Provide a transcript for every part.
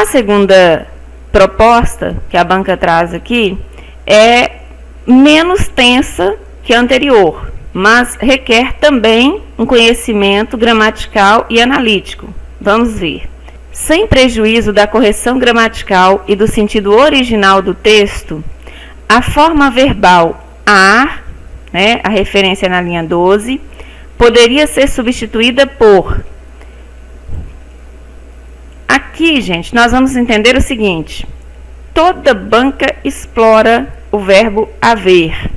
segunda proposta que a banca traz aqui é menos tensa que a anterior, mas requer também um conhecimento gramatical e analítico. Vamos ver. Sem prejuízo da correção gramatical e do sentido original do texto, a forma verbal a, né, a referência na linha 12, poderia ser substituída por... Aqui, gente, nós vamos entender o seguinte: toda banca explora o verbo haver,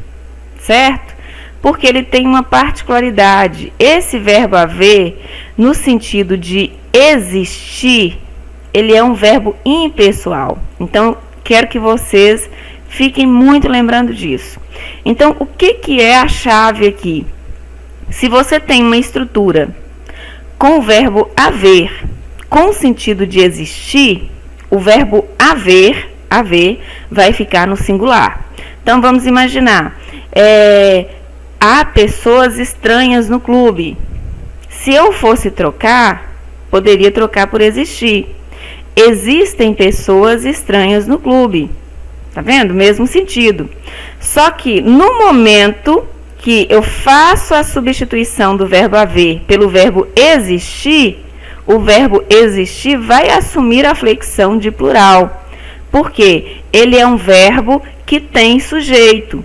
certo? Porque ele tem uma particularidade. Esse verbo haver, no sentido de existir, ele é um verbo impessoal. Então, quero que vocês fiquem muito lembrando disso. Então, o que é a chave aqui? Se você tem uma estrutura com o verbo haver, com o sentido de existir, o verbo haver vai ficar no singular. Então, vamos imaginar, há pessoas estranhas no clube. Se eu fosse trocar, poderia trocar por existir. Existem pessoas estranhas no clube. Tá vendo? Mesmo sentido. Só que no momento que eu faço a substituição do verbo haver pelo verbo existir, o verbo existir vai assumir a flexão de plural. Porque ele é um verbo que tem sujeito.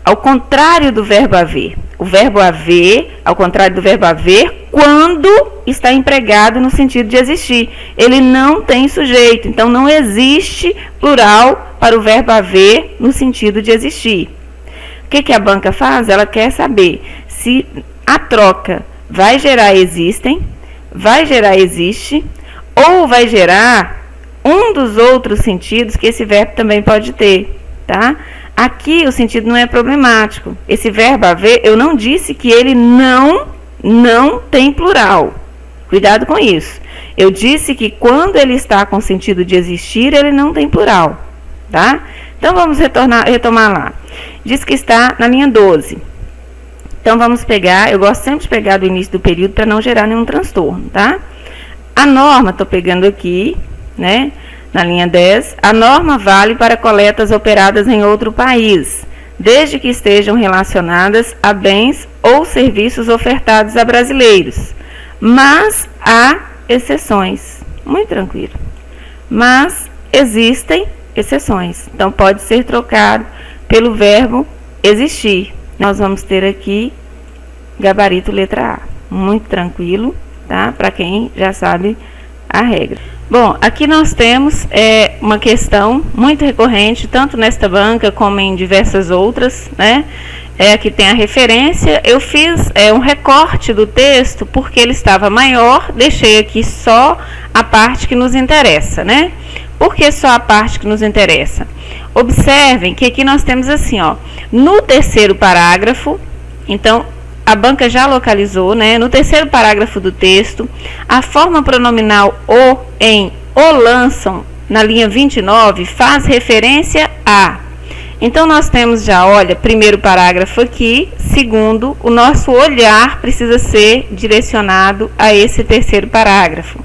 Ao contrário do verbo haver. O verbo haver, ao contrário do verbo haver, quando está empregado no sentido de existir. Ele não tem sujeito. Então, não existe plural para o verbo haver no sentido de existir. O que a banca faz? Ela quer saber se a troca vai gerar existem, vai gerar existe, ou vai gerar um dos outros sentidos que esse verbo também pode ter, tá? Aqui o sentido não é problemático. Esse verbo haver, eu não disse que ele não tem plural. Cuidado com isso. Eu disse que quando ele está com sentido de existir, ele não tem plural, tá? Então, vamos retomar lá. Diz que está na linha 12. Então, vamos pegar, eu gosto sempre de pegar do início do período para não gerar nenhum transtorno, tá? A norma, estou pegando aqui, né? Na linha 10, a norma vale para coletas operadas em outro país, desde que estejam relacionadas a bens ou serviços ofertados a brasileiros. Mas há exceções. Muito tranquilo. Mas existem exceções. Então, pode ser trocado pelo verbo existir. Nós vamos ter aqui gabarito letra A. Muito tranquilo, tá? Para quem já sabe a regra. Bom, aqui nós temos uma questão muito recorrente, tanto nesta banca como em diversas outras, né? Aqui tem a referência. Eu fiz um recorte do texto porque ele estava maior, deixei aqui só a parte que nos interessa, né? Por que só a parte que nos interessa? Observem que aqui nós temos assim, ó, no terceiro parágrafo, então, a banca já localizou, né? No terceiro parágrafo do texto, a forma pronominal o, em, o lançam, na linha 29, faz referência a. Então, nós temos já, olha, primeiro parágrafo aqui, segundo, o nosso olhar precisa ser direcionado a esse terceiro parágrafo.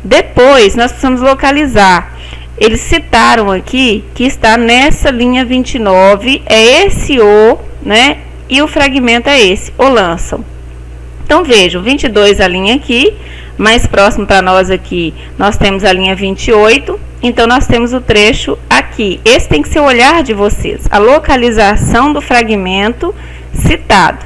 Depois, nós precisamos localizar. Eles citaram aqui que está nessa linha 29, é esse o, né? E o fragmento é esse, o lançam. Então, vejam, 22 a linha aqui, mais próximo para nós aqui, nós temos a linha 28, então nós temos o trecho aqui. Esse tem que ser o olhar de vocês, a localização do fragmento citado.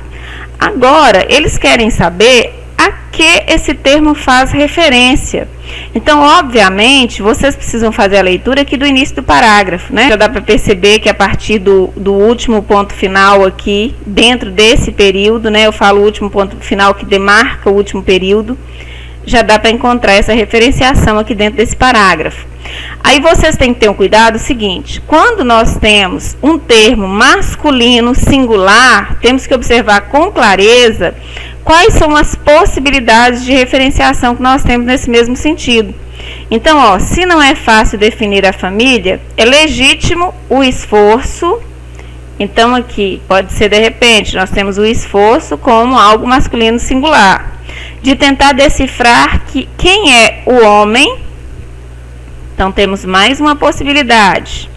Agora, eles querem saber a que esse termo faz referência. Então, obviamente, vocês precisam fazer a leitura aqui do início do parágrafo, né? Já dá para perceber que a partir do último ponto final aqui, dentro desse período, né? Eu falo o último ponto final que demarca o último período, já dá para encontrar essa referenciação aqui dentro desse parágrafo. Aí vocês têm que ter um cuidado seguinte: quando nós temos um termo masculino singular, temos que observar com clareza quais são as possibilidades de referenciação que nós temos nesse mesmo sentido. Então, ó, se não é fácil definir a família, é legítimo o esforço. Então, aqui, pode ser de repente, nós temos o esforço como algo masculino singular, de tentar decifrar quem é o homem Então, temos mais uma possibilidade.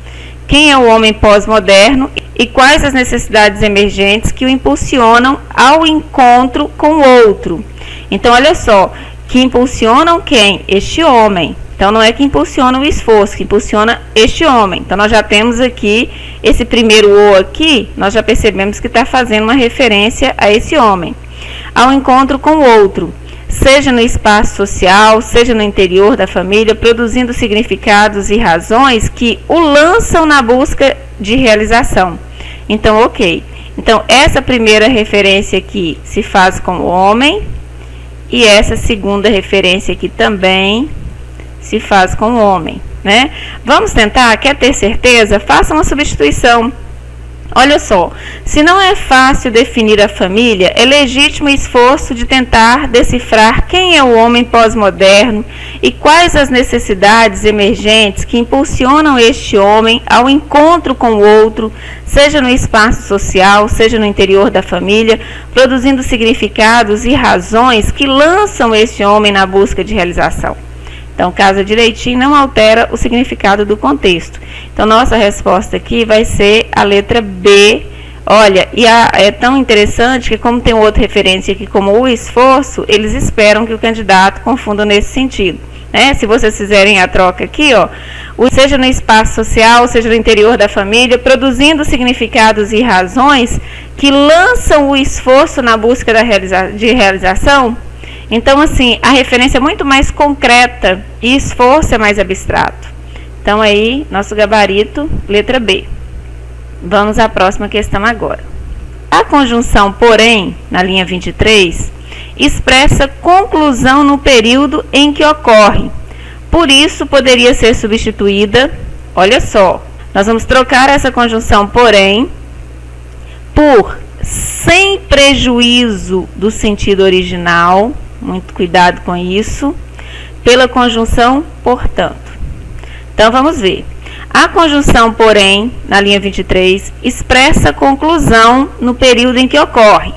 Quem é o homem pós-moderno e quais as necessidades emergentes que o impulsionam ao encontro com o outro? Então, olha só, que impulsionam quem? Este homem. Então, não é que impulsiona o esforço, que impulsiona este homem. Então, nós já temos aqui, esse primeiro o aqui, nós já percebemos que está fazendo uma referência a esse homem. Ao encontro com o outro, seja no espaço social, seja no interior da família, produzindo significados e razões que o lançam na busca de realização. Então, ok. Então, essa primeira referência aqui se faz com o homem e essa segunda referência aqui também se faz com o homem, né? Vamos tentar, quer ter certeza? Faça uma substituição. Olha só, se não é fácil definir a família, é legítimo o esforço de tentar decifrar quem é o homem pós-moderno e quais as necessidades emergentes que impulsionam este homem ao encontro com o outro, seja no espaço social, seja no interior da família, produzindo significados e razões que lançam este homem na busca de realização. Então, casa direitinho, não altera o significado do contexto. Então, nossa resposta aqui vai ser a letra B. Olha, e é tão interessante que, como tem outra referência aqui como o esforço, eles esperam que o candidato confunda nesse sentido, né? Se vocês fizerem a troca aqui, ó, seja no espaço social, seja no interior da família, produzindo significados e razões que lançam o esforço na busca de realização. Então, assim, a referência é muito mais concreta e esforço é mais abstrato. Então, aí, nosso gabarito, letra B. Vamos à próxima questão agora. A conjunção porém, na linha 23, expressa conclusão no período em que ocorre. Por isso, poderia ser substituída, olha só, nós vamos trocar essa conjunção porém por sem prejuízo do sentido original, muito cuidado com isso, pela conjunção portanto. Então, vamos ver. A conjunção porém, na linha 23, expressa conclusão no período em que ocorre.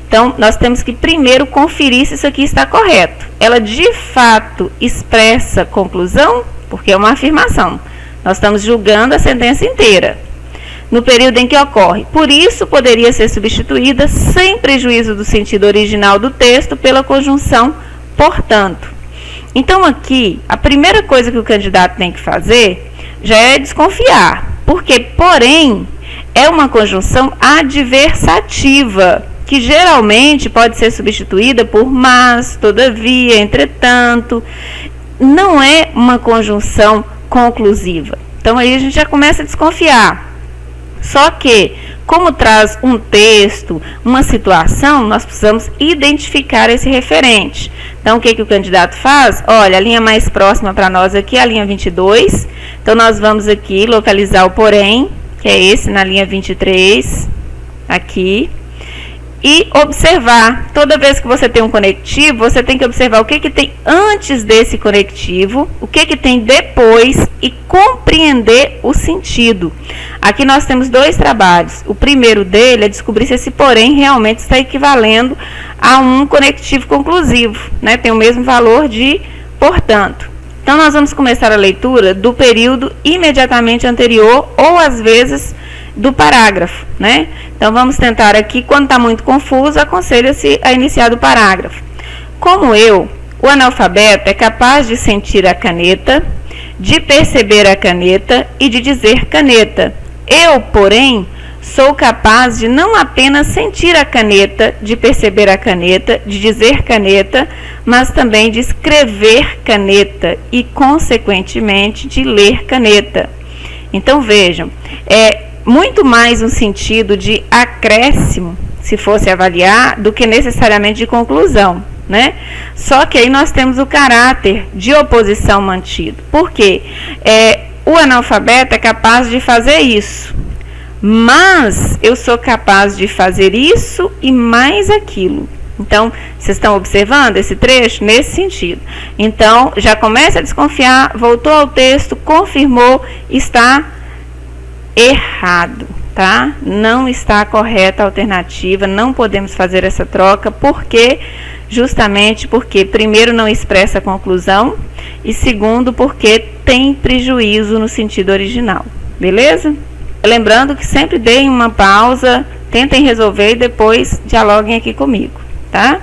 Então, nós temos que primeiro conferir se isso aqui está correto. Ela, de fato, expressa conclusão, porque é uma afirmação. Nós estamos julgando a sentença inteira. No período em que ocorre. Por isso, poderia ser substituída, sem prejuízo do sentido original do texto, pela conjunção portanto. Então, aqui, a primeira coisa que o candidato tem que fazer já é desconfiar, porque, porém, é uma conjunção adversativa, que geralmente pode ser substituída por mas, todavia, entretanto. Não é uma conjunção conclusiva. Então, aí a gente já começa a desconfiar. Só que, como traz um texto, uma situação, nós precisamos identificar esse referente. Então, o que o candidato faz? Olha, a linha mais próxima para nós aqui é a linha 22. Então, nós vamos aqui localizar o porém, que é esse na linha 23, aqui. E observar, toda vez que você tem um conectivo, você tem que observar o que tem antes desse conectivo, o que tem depois e compreender o sentido. Aqui nós temos dois trabalhos. O primeiro dele é descobrir se esse porém realmente está equivalendo a um conectivo conclusivo, né? Tem o mesmo valor de portanto. Então, nós vamos começar a leitura do período imediatamente anterior ou, às vezes, do parágrafo, né? Então, vamos tentar aqui, quando está muito confuso, aconselho-se a iniciar do parágrafo. Como eu, o analfabeto é capaz de sentir a caneta, de perceber a caneta e de dizer caneta. Eu, porém, sou capaz de não apenas sentir a caneta, de perceber a caneta, de dizer caneta, mas também de escrever caneta e, consequentemente, de ler caneta. Então, vejam, muito mais um sentido de acréscimo, se fosse avaliar, do que necessariamente de conclusão, né? Só que aí nós temos o caráter de oposição mantido. Por quê? O analfabeto é capaz de fazer isso, mas eu sou capaz de fazer isso e mais aquilo. Então, vocês estão observando esse trecho nesse sentido. Então, já começa a desconfiar, voltou ao texto, confirmou, está errado, tá? Não está correta a alternativa, não podemos fazer essa troca, porque justamente porque primeiro não expressa a conclusão e segundo porque tem prejuízo no sentido original, beleza? Lembrando que sempre deem uma pausa, tentem resolver e depois dialoguem aqui comigo, tá?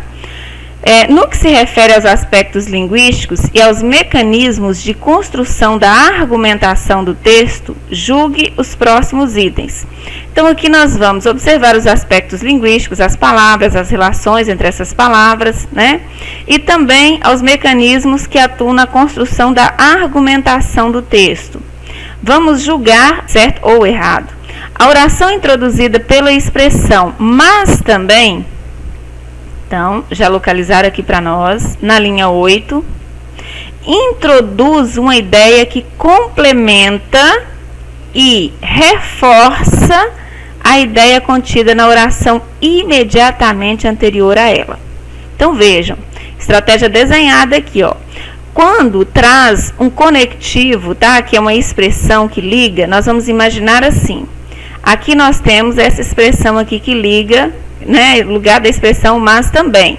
No que se refere aos aspectos linguísticos e aos mecanismos de construção da argumentação do texto, julgue os próximos itens. Então, aqui nós vamos observar os aspectos linguísticos, as palavras, as relações entre essas palavras, né? E também aos mecanismos que atuam na construção da argumentação do texto. Vamos julgar certo ou errado. A oração introduzida pela expressão mas também. Então, já localizaram aqui para nós, na linha 8, introduz uma ideia que complementa e reforça a ideia contida na oração imediatamente anterior a ela. Então, vejam, estratégia desenhada aqui, ó. Quando traz um conectivo, tá? Que é uma expressão que liga, nós vamos imaginar assim. Aqui nós temos essa expressão aqui que liga, né, lugar da expressão mas também.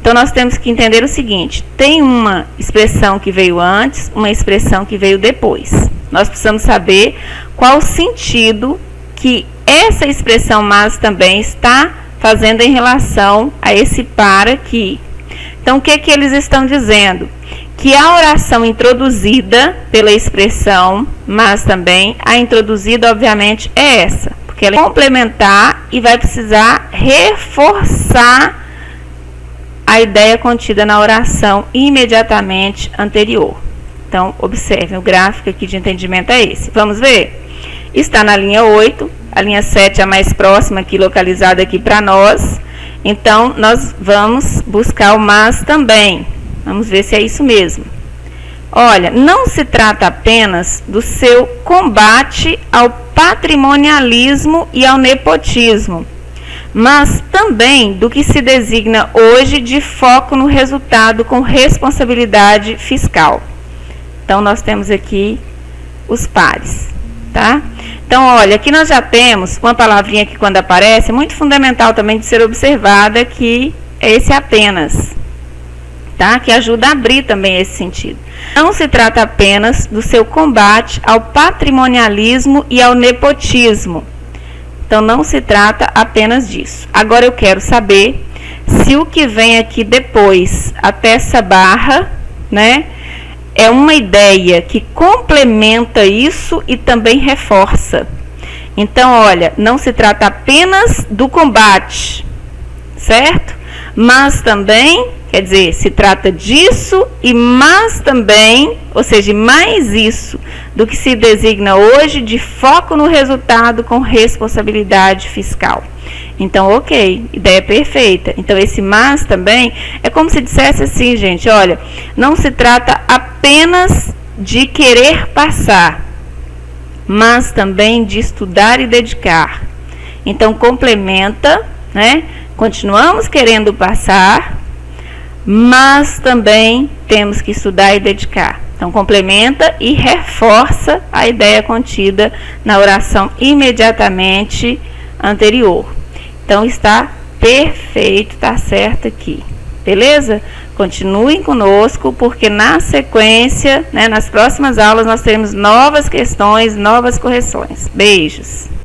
Então nós temos que entender o seguinte: tem uma expressão que veio antes, uma expressão que veio depois. Nós precisamos saber qual o sentido que essa expressão mas também está fazendo em relação a esse para aqui. Então o que que eles estão dizendo? Que a oração introduzida pela expressão mas também, a introduzida obviamente é essa, porque ela vai complementar e vai precisar reforçar a ideia contida na oração imediatamente anterior. Então, observem, o gráfico aqui de entendimento é esse. Vamos ver? Está na linha 8, a linha 7 é a mais próxima aqui, localizada aqui para nós. Então, nós vamos buscar o mas também. Vamos ver se é isso mesmo. Olha, não se trata apenas do seu combate ao patrimonialismo e ao nepotismo, mas também do que se designa hoje de foco no resultado com responsabilidade fiscal. Então, nós temos aqui os pares, tá? Então, olha, aqui nós já temos uma palavrinha que quando aparece, é muito fundamental também de ser observada, que é esse apenas, tá? Que ajuda a abrir também esse sentido. Não se trata apenas do seu combate ao patrimonialismo e ao nepotismo. Então, não se trata apenas disso. Agora, eu quero saber se o que vem aqui depois, até essa barra, né, é uma ideia que complementa isso e também reforça. Então, olha, não se trata apenas do combate, certo? Mas também, quer dizer, se trata disso e mas também, ou seja, mais isso do que se designa hoje de foco no resultado com responsabilidade fiscal. Então, ok, ideia perfeita. Então, esse mas também é como se dissesse assim, gente, olha, não se trata apenas de querer passar, mas também de estudar e dedicar. Então, complementa, né? Continuamos querendo passar, mas também temos que estudar e dedicar. Então, complementa e reforça a ideia contida na oração imediatamente anterior. Então, está perfeito, está certo aqui. Beleza? Continuem conosco, porque na sequência, né, nas próximas aulas, nós teremos novas questões, novas correções. Beijos!